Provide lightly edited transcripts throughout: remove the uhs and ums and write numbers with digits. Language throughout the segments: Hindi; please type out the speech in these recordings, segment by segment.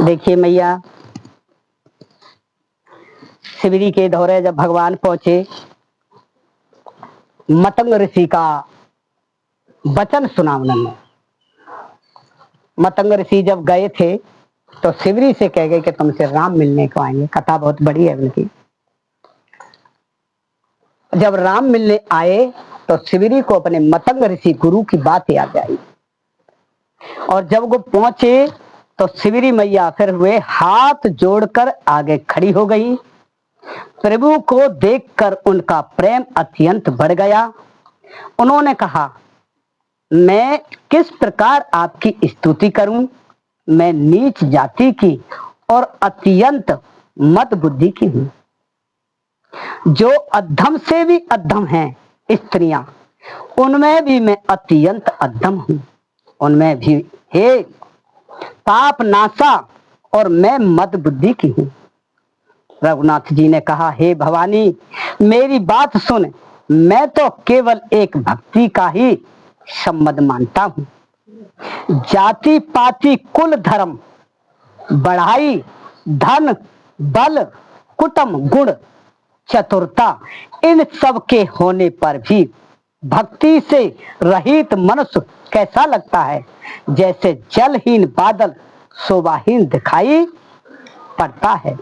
देखिए मैया, शिवरी के दौरे जब भगवान पहुंचे, मतंग ऋषि का वचन सुना उन्होंने। मतंग ऋषि जब गए थे तो शिवरी से कह गए कि तुमसे राम मिलने को आएंगे। कथा बहुत बड़ी है उनकी। जब राम मिलने आए तो शिवरी को अपने मतंग ऋषि गुरु की बात याद आई, और जब वो पहुंचे तो शिवरी मैया फिर हुए हाथ जोड़कर आगे खड़ी हो गई। प्रभु को देखकर उनका प्रेम अत्यंत बढ़ गया। उन्होंने कहा, मैं किस प्रकार आपकी स्तुति करूं? मैं नीच जाति की और अत्यंत मद बुद्धि की हूं। जो अधम से भी अधम हैं स्त्रियां, उनमें भी मैं अत्यंत अधम हूं। उनमें भी हे पाप नाशा और मैं मद बुद्धि की हूं। रघुनाथ जी ने कहा, हे भवानी, मेरी बात सुन। मैं तो केवल एक भक्ति का ही संबंध मानता हूं। जाति पाति कुल धर्म बढ़ाई धन बल कुटुंब गुण चतुरता, इन सब के होने पर भी भक्ति से रहित मनुष्य कैसा लगता है? जैसे जलहीन बादल शोभाहीन दिखाई पड़ता है।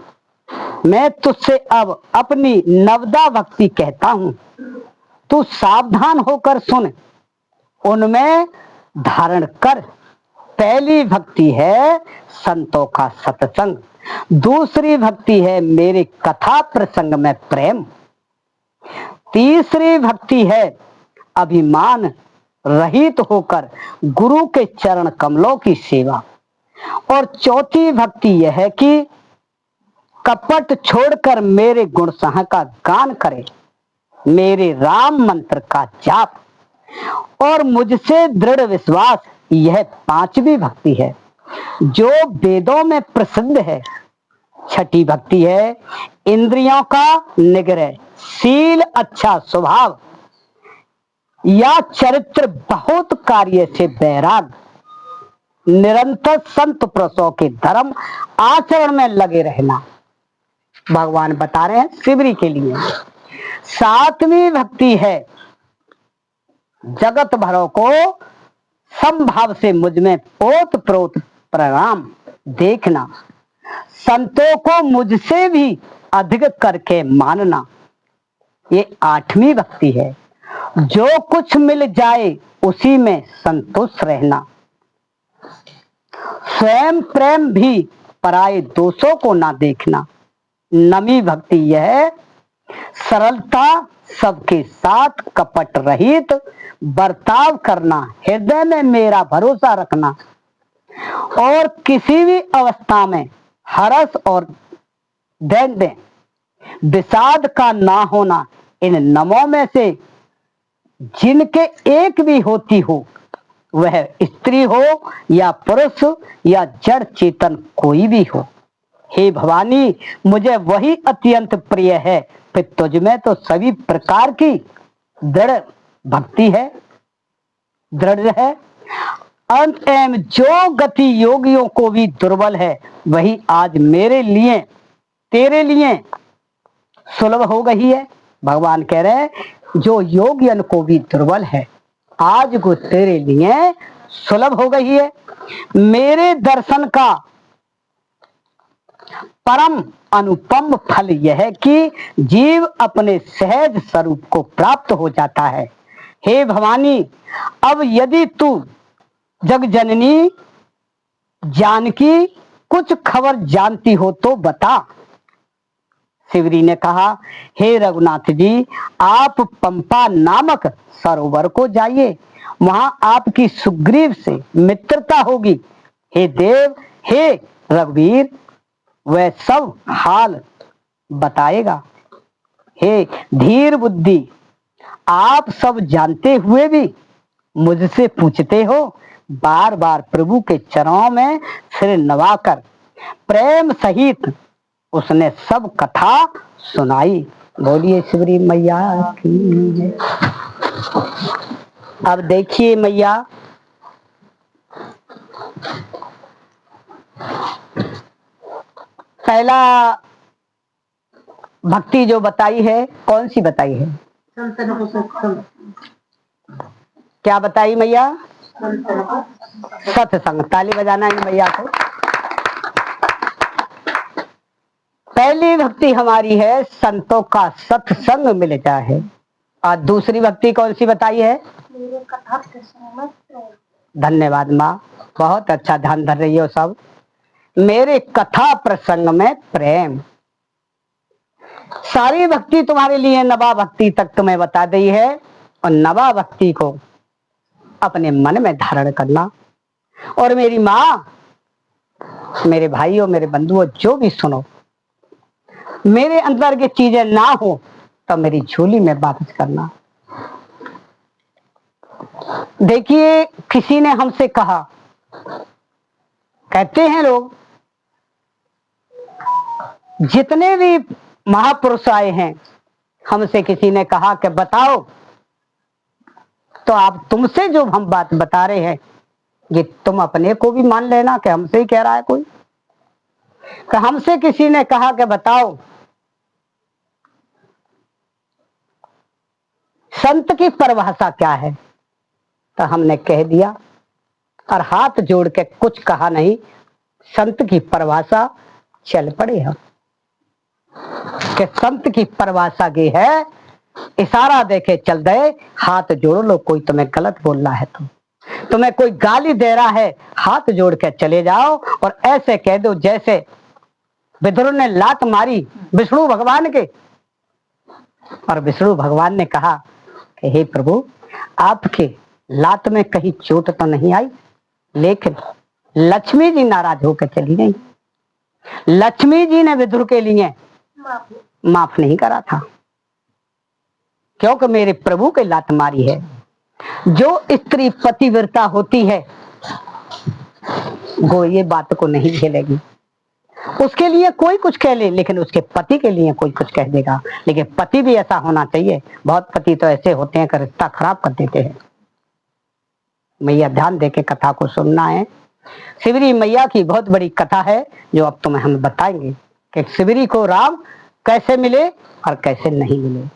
मैं तुझसे अब अपनी नवदा भक्ति कहता हूं, तू सावधान होकर सुन, उनमें धारण कर। पहली भक्ति है संतों का सत्संग, दूसरी भक्ति है मेरे कथा प्रसंग में प्रेम, तीसरी भक्ति है अभिमान रहित होकर गुरु के चरण कमलों की सेवा, और चौथी भक्ति यह है कि कपट छोड़कर मेरे गुण सह का गान करे, मेरे राम मंत्र का जाप, और मुझसे दृढ़ विश्वास। यह पांचवी भक्ति है जो वेदों में प्रसिद्ध है। छठी भक्ति है इंद्रियों का निग्रह, शील अच्छा स्वभाव या चरित्र बहुत कार्य से बैराग, निरंतर संत पुरुषों के धर्म आचरण में लगे रहना। भगवान बता रहे हैं शिवरी के लिए। सातवीं भक्ति है जगत भरों को समभाव से मुझ में ओत प्रोत प्रणाम देखना, संतों को मुझसे भी अधिक करके मानना। ये आठवीं भक्ति है जो कुछ मिल जाए उसी में संतुष्ट रहना, स्वयं प्रेम भी पराये दोषों को ना देखना। नवी भक्ति यह सरलता, सबके साथ कपट रहित बर्ताव करना, हृदय में मेरा भरोसा रखना, और किसी भी अवस्था में हर्ष और दैन्य विषाद का ना होना। इन नवों में से जिनके एक भी होती हो, वह स्त्री हो या पुरुष या जड़ चेतन कोई भी हो। हे भवानी, मुझे वही अत्यंत प्रिय है, फिर तुझ में तो सभी प्रकार की दृढ़ भक्ति है, दृढ़ है। अंत एवं जो गति योगियों को भी दुर्बल है, वही आज मेरे लिए तेरे लिए सुलभ हो गई है। भगवान कह रहे हैं जो योगियन को भी दुर्बल है, आज को तेरे लिए सुलभ हो गई है। मेरे दर्शन का परम अनुपम फल यह है कि जीव अपने सहज स्वरूप को प्राप्त हो जाता है। हे भवानी, अब यदि तू जगजननी जानकी कुछ खबर जानती हो तो बता। शिवरी ने कहा, हे रघुनाथ जी, आप पंपा नामक सरोवर को जाइए, वहां आपकी सुग्रीव से मित्रता होगी। हे देव, हे रघुवीर, वह सब हाल बताएगा। हे धीर बुद्धि, आप सब जानते हुए भी मुझसे पूछते हो। बार बार प्रभु के चरणों में सिर नवाकर प्रेम सहित उसने सब कथा सुनाई। बोलिए शिवरी मैया की जय। अब देखिए मैया, पहला भक्ति जो बताई है कौन सी बताई है? क्या बताई मैया? सत्संग। ताली बजाना है मैया को। पहली भक्ति हमारी है संतों का सत्संग मिल जाए। और दूसरी भक्ति कौन सी बताई है? धन्यवाद माँ, बहुत अच्छा ध्यान धर रही हो सब। मेरे कथा प्रसंग में प्रेम। सारी भक्ति तुम्हारे लिए नवा भक्ति तक तुम्हें बता दी है, और नवा भक्ति को अपने मन में धारण करना। और मेरी माँ, मेरे भाइयों, मेरे बंधुओं, जो भी सुनो, मेरे अंदर की चीजें ना हो तो मेरी झोली में वापस करना। देखिए, किसी ने हमसे कहा, कहते हैं लोग, जितने भी महापुरुष आए हैं, हमसे किसी ने कहा कि बताओ, तो आप तुमसे जो हम बात बता रहे हैं, ये तुम अपने को भी मान लेना कि हमसे ही कह रहा है कोई। कि हमसे किसी ने कहा कि बताओ, संत की परिभाषा क्या है? तो हमने कह दिया, और हाथ जोड़ के कुछ कहा नहीं। संत की परिभाषा चल पड़े हम कि संत की परिभाषा की है, इशारा देके चल दे, हाथ जोड़ लो। कोई तुम्हें गलत बोल रहा है, तुम्हें कोई गाली दे रहा है, हाथ जोड़ के चले जाओ और ऐसे कह दो जैसे विदुर ने लात मारी विष्णु भगवान के, और विष्णु भगवान ने कहा कि हे प्रभु, आपके लात में कहीं चोट तो नहीं आई, लेकिन लक्ष्मी जी नाराज होकर चली गई। लक्ष्मी जी ने विदुर के लिए माफ नहीं करा था, क्योंकि मेरे प्रभु के लात मारी है। जो स्त्री पतिव्रता होती है वो ये बात को नहीं झेलेगी। उसके लिए कोई कुछ कह ले, लेकिन उसके पति के लिए कोई कुछ कह देगा। लेकिन पति भी ऐसा होना चाहिए। बहुत पति तो ऐसे होते हैं कि रिश्ता खराब कर देते हैं। मैया ध्यान देके कथा को सुनना है। शिवरी मैया की बहुत बड़ी कथा है, जो अब तुम्हें हम बताएंगे कि शिवरी को राम कैसे मिले और कैसे नहीं मिले।